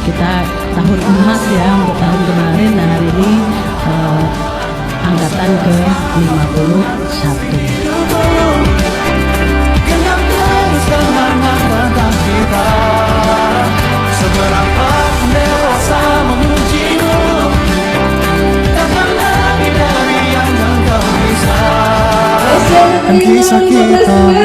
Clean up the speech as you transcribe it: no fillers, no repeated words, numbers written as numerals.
kita tahun emas ya untuk tahun kemarin, dan hari ini angkatan ke-51. Ang kisah kita